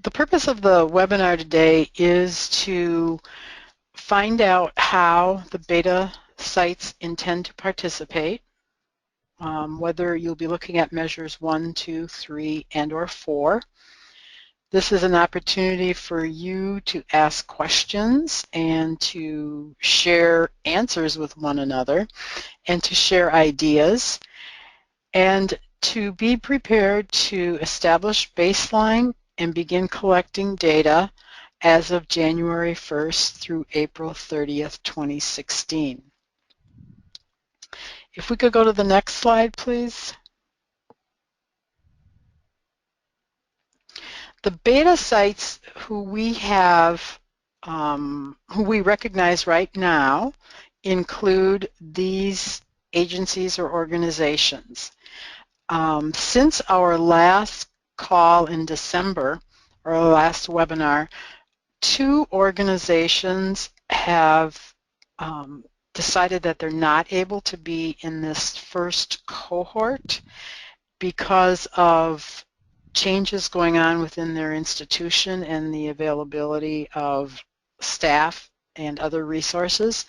The purpose of the webinar today is to find out how the beta sites intend to participate, whether you'll be looking at measures 1, 2, 3, and or 4. This is an opportunity for you to ask questions and to share answers with one another and to share ideas and to be prepared to establish baseline and begin collecting data as of January 1st through April 30th, 2016. If we could go to the next slide, please. The beta sites who we have, who we recognize right now, include these agencies or organizations. Since our last call in December, or our last webinar, 2 organizations have decided that they're not able to be in this first cohort because of changes going on within their institution and the availability of staff and other resources,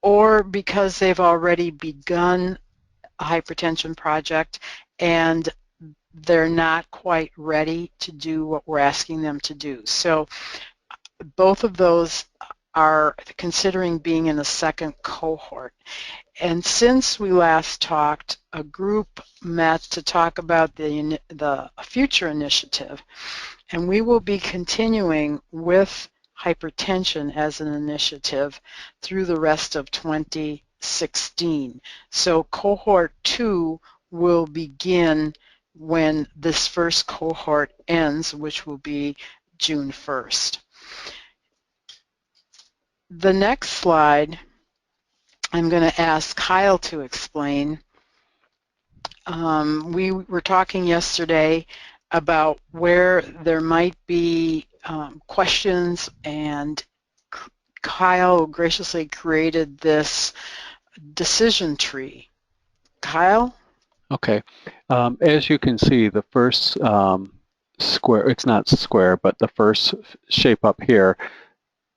or because they've already begun a hypertension project and they're not quite ready to do what we're asking them to do. So both of those are considering being in a second cohort. And since we last talked, a group met to talk about the future initiative, and we will be continuing with hypertension as an initiative through the rest of 2016. So cohort 2 will begin when this first cohort ends, which will be June 1st. The next slide I'm going to ask Kyle to explain. We were talking yesterday about where there might be questions, and Kyle graciously created this decision tree. Kyle? Okay. As you can see, the first square, it's not square, but the first shape up here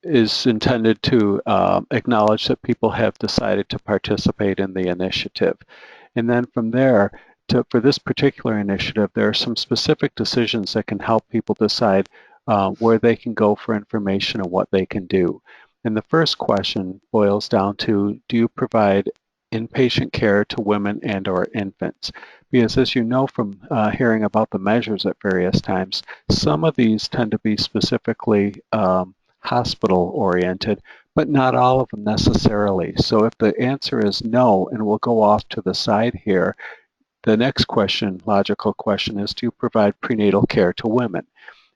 is intended to acknowledge that people have decided to participate in the initiative. And then from there, for this particular initiative, there are some specific decisions that can help people decide where they can go for information and what they can do. And the first question boils down to, do you provide inpatient care to women and or infants? Because as you know from hearing about the measures at various times, some of these tend to be specifically hospital-oriented, but not all of them necessarily. So if the answer is no, and we'll go off to the side here, the next question, logical question, is do you provide prenatal care to women?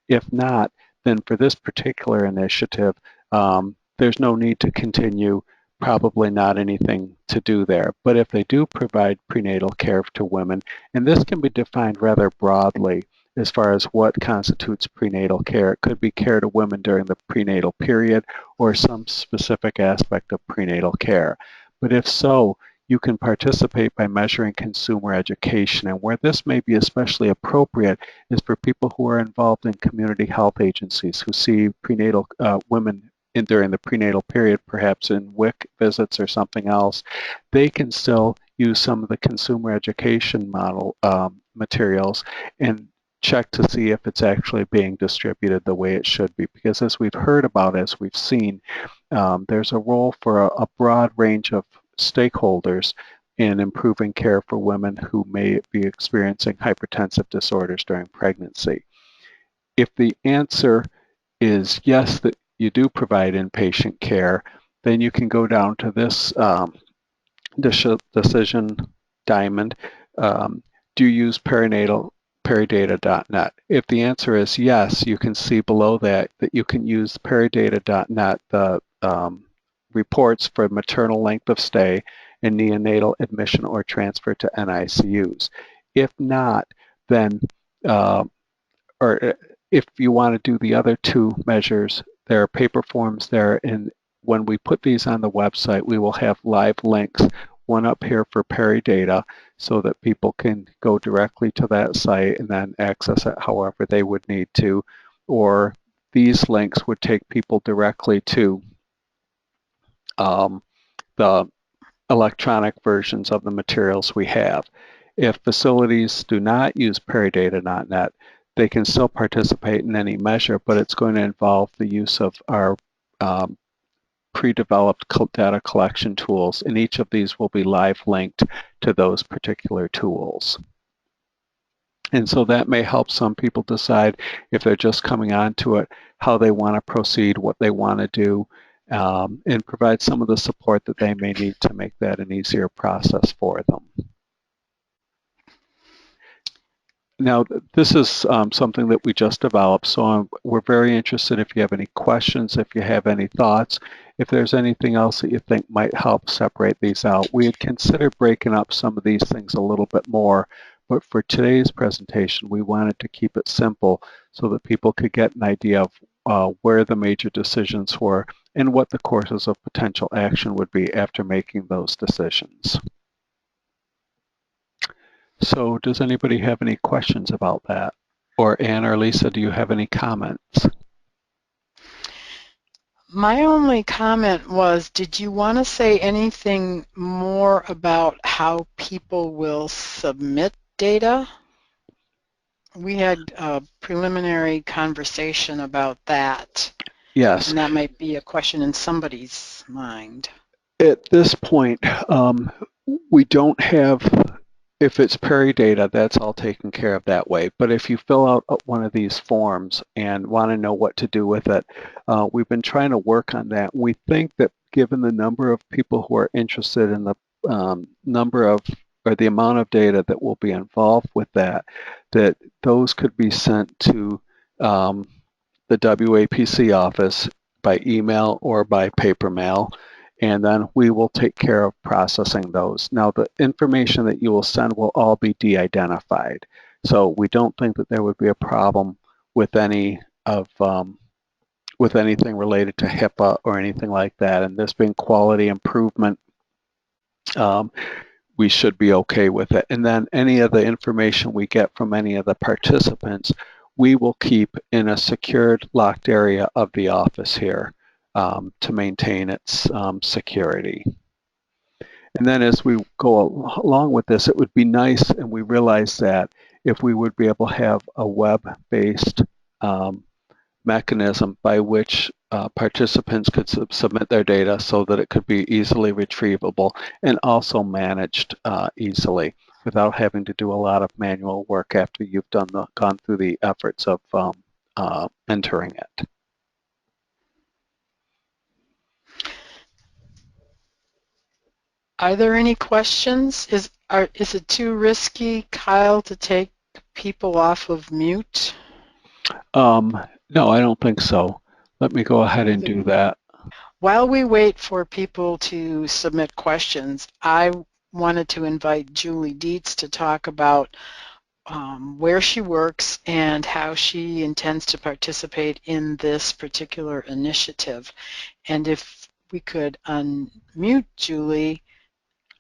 If not, then for this particular initiative, there's no need to continue, probably not anything to do there. But if they do provide prenatal care to women, and this can be defined rather broadly, as far as what constitutes prenatal care. It could be care to women during the prenatal period or some specific aspect of prenatal care. But if so, you can participate by measuring consumer education. And where this may be especially appropriate is for people who are involved in community health agencies who see prenatal women during the prenatal period, perhaps in WIC visits or something else. They can still use some of the consumer education model materials and check to see if it's actually being distributed the way it should be. Because as we've heard about, as we've seen, there's a role for a broad range of stakeholders in improving care for women who may be experiencing hypertensive disorders during pregnancy. If the answer is yes, that you do provide inpatient care, then you can go down to this decision diamond. Do you use peridata.net? If the answer is yes, you can see below that you can use peridata.net, the reports for maternal length of stay and neonatal admission or transfer to NICUs. If not, then, or if you want to do the other 2 measures, there are paper forms there, and when we put these on the website, we will have live links, one up here for Peridata, so that people can go directly to that site and then access it however they would need to, or these links would take people directly to the electronic versions of the materials we have. If facilities do not use PerryData.net, they can still participate in any measure, but it's going to involve the use of our pre-developed data collection tools, and each of these will be live linked to those particular tools. And so that may help some people decide if they're just coming onto it, how they want to proceed, what they want to do, and provide some of the support that they may need to make that an easier process for them. Now, this is something that we just developed, so we're very interested if you have any questions, if you have any thoughts, if there's anything else that you think might help separate these out. We had considered breaking up some of these things a little bit more, but for today's presentation, we wanted to keep it simple so that people could get an idea of where the major decisions were and what the courses of potential action would be after making those decisions. So does anybody have any questions about that? Or Anne or Lisa, do you have any comments? My only comment was, did you want to say anything more about how people will submit data? We had a preliminary conversation about that. Yes. And that might be a question in somebody's mind. At this point, we don't have, if it's PerryData, that's all taken care of that way. But if you fill out one of these forms and want to know what to do with it, we've been trying to work on that. We think that given the number of people who are interested in the number of, or the amount of data that will be involved with that, that those could be sent to the WAPC office by email or by paper mail, and then we will take care of processing those. Now, the information that you will send will all be de-identified, so we don't think that there would be a problem with any of with anything related to HIPAA or anything like that. And this being quality improvement, we should be okay with it. And then any of the information we get from any of the participants, we will keep in a secured, locked area of the office here to maintain its security. And then as we go along with this, it would be nice, and we realize that if we would be able to have a web-based mechanism by which participants could submit their data so that it could be easily retrievable and also managed easily without having to do a lot of manual work after you've gone through the efforts of entering it. Are there any questions? Is it too risky, Kyle, to take people off of mute? No, I don't think so. Let me go ahead and do that. While we wait for people to submit questions, I wanted to invite Julie Dietz to talk about where she works and how she intends to participate in this particular initiative. And if we could unmute Julie,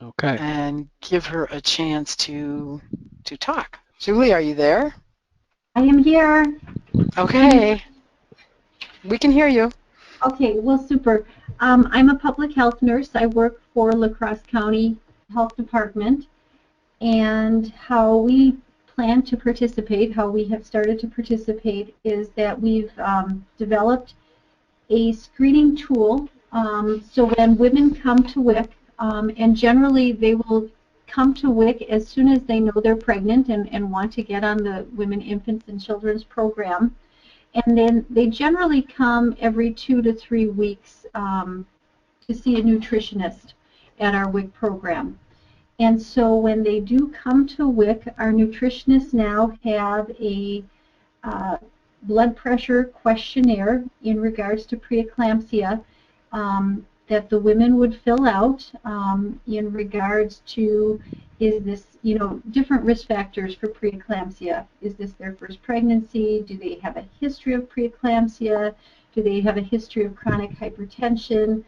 okay, and give her a chance to talk. Julie, are you there? I am here. Okay. We can hear you. Okay, well, super. I'm a public health nurse. I work for La Crosse County Health Department, and how we plan to participate, how we have started to participate, is that we've developed a screening tool. So when women come to WIC, and generally they will come to WIC as soon as they know they're pregnant and want to get on the Women, Infants, and Children's program. And then they generally come every 2 to 3 weeks to see a nutritionist at our WIC program. And so when they do come to WIC, our nutritionists now have a blood pressure questionnaire in regards to preeclampsia that the women would fill out in regards to, is this, different risk factors for preeclampsia. Is this their first pregnancy? Do they have a history of preeclampsia? Do they have a history of chronic hypertension?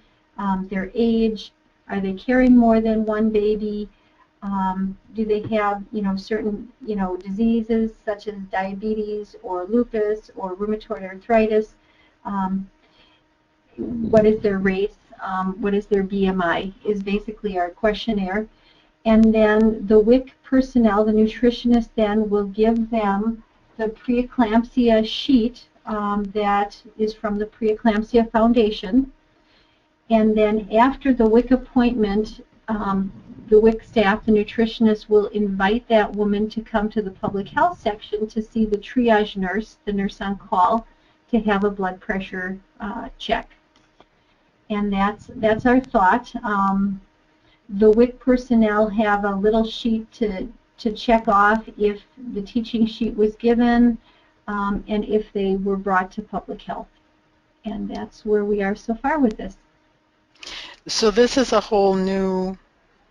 Their age? Are they carrying more than one baby? Do they have, certain, diseases such as diabetes or lupus or rheumatoid arthritis? What is their race? What is their BMI? Is basically our questionnaire. And then the WIC personnel, the nutritionist, then will give them the preeclampsia sheet that is from the Preeclampsia Foundation. And then after the WIC appointment, the WIC staff, the nutritionist, will invite that woman to come to the public health section to see the triage nurse, the nurse on call, to have a blood pressure check. And that's our thought. The WIC personnel have a little sheet to check off if the teaching sheet was given and if they were brought to public health. And that's where we are so far with this. So this is a whole new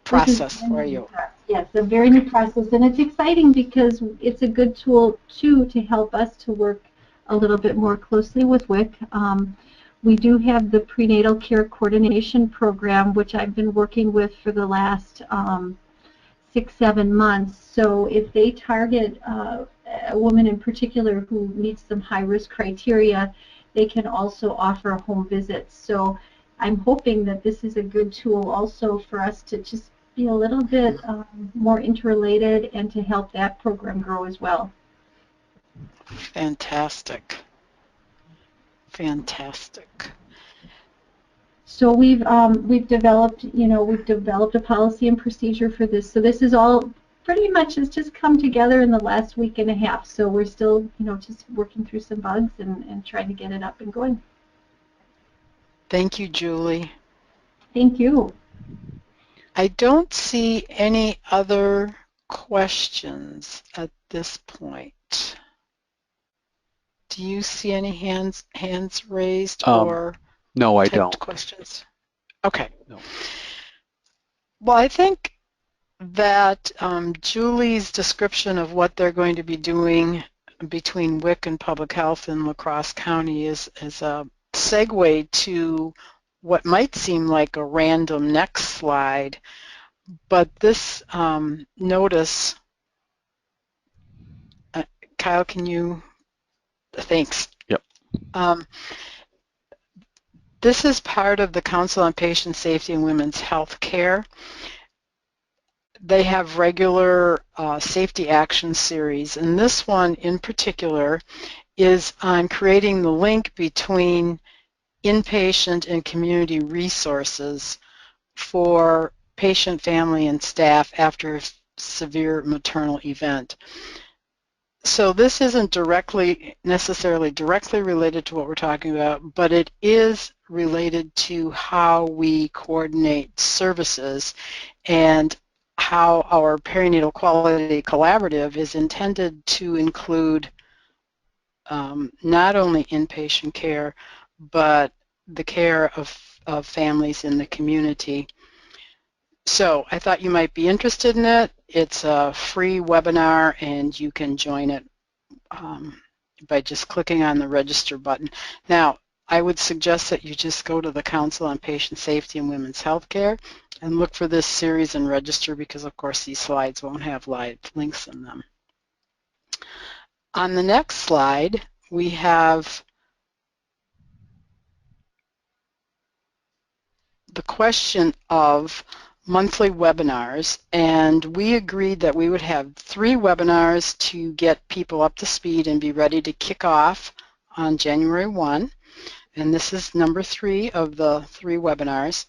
process for you. Yes, a very new process, and it's exciting because it's a good tool too to help us to work a little bit more closely with WIC. We do have the prenatal care coordination program, which I've been working with for the last 6-7 months. So if they target a woman in particular who meets some high-risk criteria, they can also offer home visits. So I'm hoping that this is a good tool also for us to just be a little bit more interrelated and to help that program grow as well. Fantastic. Fantastic. So we've developed, we've developed a policy and procedure for this. So this is all pretty much has just come together in the last week and a half. So we're still, just working through some bugs and trying to get it up and going. Thank you, Julie. Thank you. I don't see any other questions at this point. Do you see any hands raised or no, I typed don't. questions? Okay. No. Well, I think that Julie's description of what they're going to be doing between WIC and Public Health in La Crosse County is a segue to what might seem like a random next slide, but this notice, Kyle, can you, thanks. Yep. This is part of the Council on Patient Safety and Women's Health Care. They have regular safety action series, and this one in particular is on creating the link between inpatient and community resources for patient, family, and staff after a severe maternal event. So this isn't necessarily directly related to what we're talking about, but it is related to how we coordinate services and how our Perinatal Quality Collaborative is intended to include not only inpatient care, but the care of families in the community. So I thought you might be interested in it. It's a free webinar, and you can join it by just clicking on the register button. Now, I would suggest that you just go to the Council on Patient Safety and Women's Healthcare and look for this series and register, because of course these slides won't have live links in them. On the next slide, we have the question of monthly webinars, and we agreed that we would have 3 webinars to get people up to speed and be ready to kick off on January 1, and this is number 3 of the 3 webinars.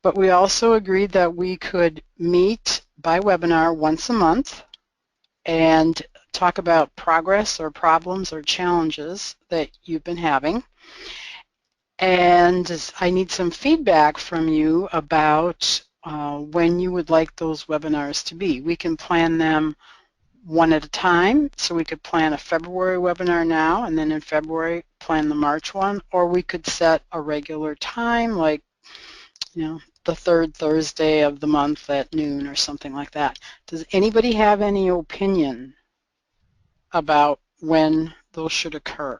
But we also agreed that we could meet by webinar once a month and talk about progress or problems or challenges that you've been having. And I need some feedback from you about when you would like those webinars to be. We can plan them one at a time, so we could plan a February webinar now, and then in February plan the March one, or we could set a regular time, like the 3rd Thursday of the month at noon or something like that. Does anybody have any opinion about when those should occur?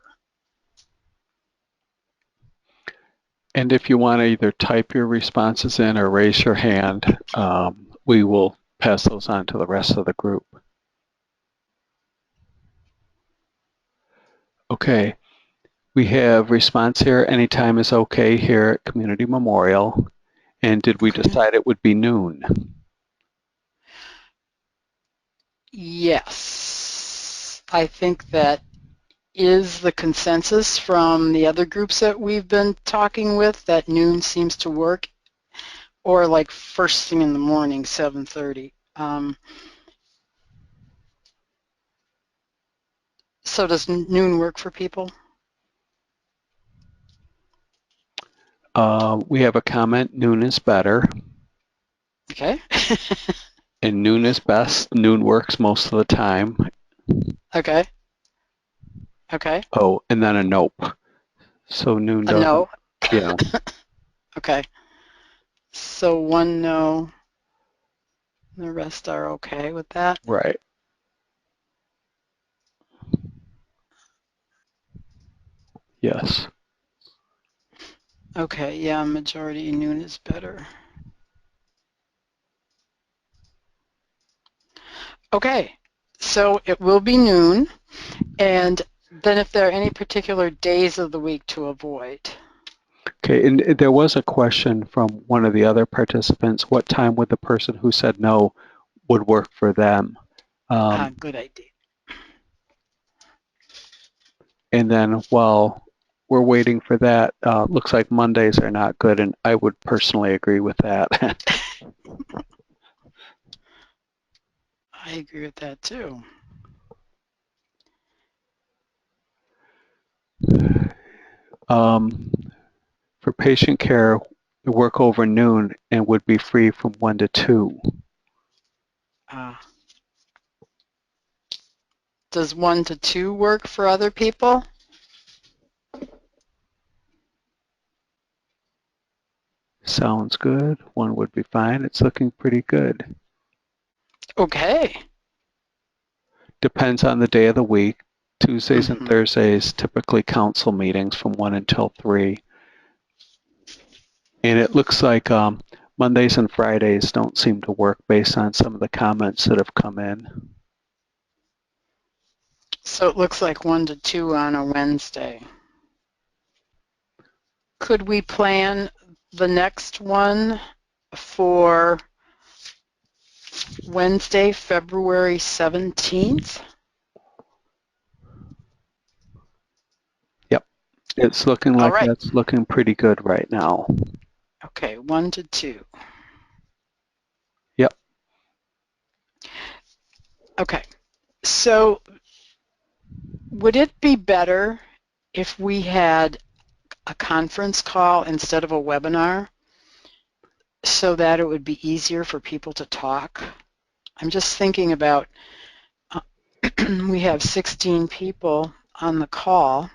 And if you want to either type your responses in or raise your hand, we will pass those on to the rest of the group. Okay, we have response here. Anytime is okay here at Community Memorial. And did we Okay. decide it would be noon? Yes, I think that is the consensus from the other groups that we've been talking with, that noon seems to work, or like first thing in the morning, 7:30. So does noon work for people? We have a comment, noon is better. Okay. And noon is best. Noon works most of the time. Okay. Okay. Oh, and then a nope. So noon A doesn't. no. Yeah. Okay. So one no. The rest are okay with that. Right. Yes. Okay. Yeah, majority noon is better. Okay. So it will be noon. And then if there are any particular days of the week to avoid. Okay, and there was a question from one of the other participants. What time would the person who said no would work for them? Good idea. And then while we're waiting for that, looks like Mondays are not good, and I would personally agree with that. I agree with that too. For patient care, we work over noon and would be free from 1 to 2. Does 1 to 2 work for other people? Sounds good. 1 would be fine. It's looking pretty good. Okay. Depends on the day of the week. Tuesdays and Thursdays, typically council meetings from 1 until 3. And it looks like Mondays and Fridays don't seem to work based on some of the comments that have come in. So it looks like 1 to 2 on a Wednesday. Could we plan the next one for Wednesday, February 17th? Yep. It's looking like right. That's looking pretty good right now. Okay, 1 to 2. Yep. Okay. So would it be better if we had a conference call instead of a webinar so that it would be easier for people to talk? I'm just thinking about we have 16 people on the call,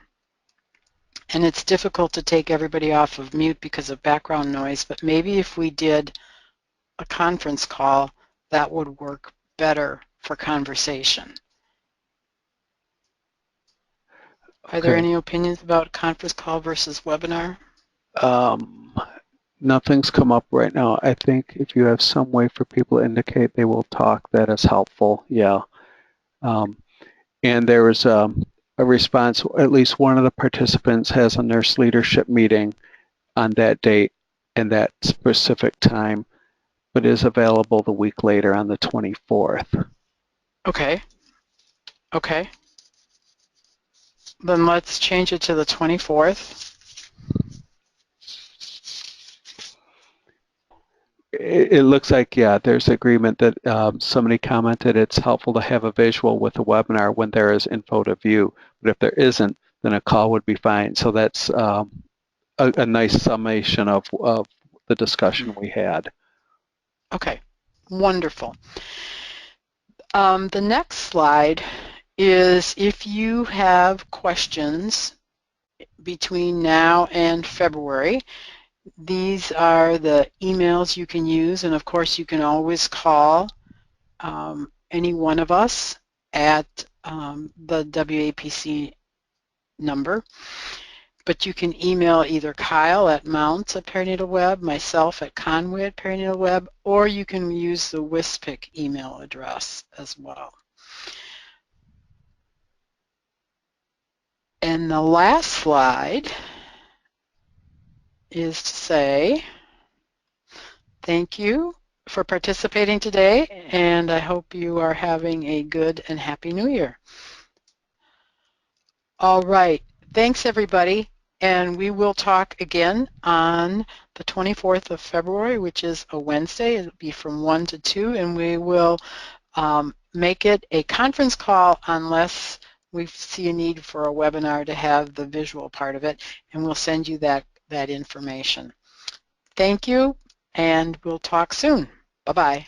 and it's difficult to take everybody off of mute because of background noise, but maybe if we did a conference call, that would work better for conversation. Are there any opinions about conference call versus webinar? Nothing's come up right now. I think if you have some way for people to indicate they will talk, that is helpful. Yeah. And there was a response. At least one of the participants has a nurse leadership meeting on that date and that specific time, but is available the week later on the 24th. Okay. Okay. Then let's change it to the 24th. It looks like, yeah, there's agreement that somebody commented it's helpful to have a visual with a webinar when there is info to view, but if there isn't, then a call would be fine. So that's a nice summation of the discussion we had. Okay, wonderful. The next slide is if you have questions between now and February, these are the emails you can use, and of course you can always call any one of us at the WAPC number. but you can email either Kyle at Mounts at Perinatal Web, myself at Conway at Perinatal Web, or you can use the WISPIC email address as well. And the last slide is to say thank you for participating today, and I hope you are having a good and happy New Year. All right, thanks everybody, and we will talk again on the 24th of February, which is a Wednesday. It'll be from 1 to 2, and we will make it a conference call unless we see a need for a webinar to have the visual part of it, and we'll send you that information. Thank you, and we'll talk soon. Bye-bye.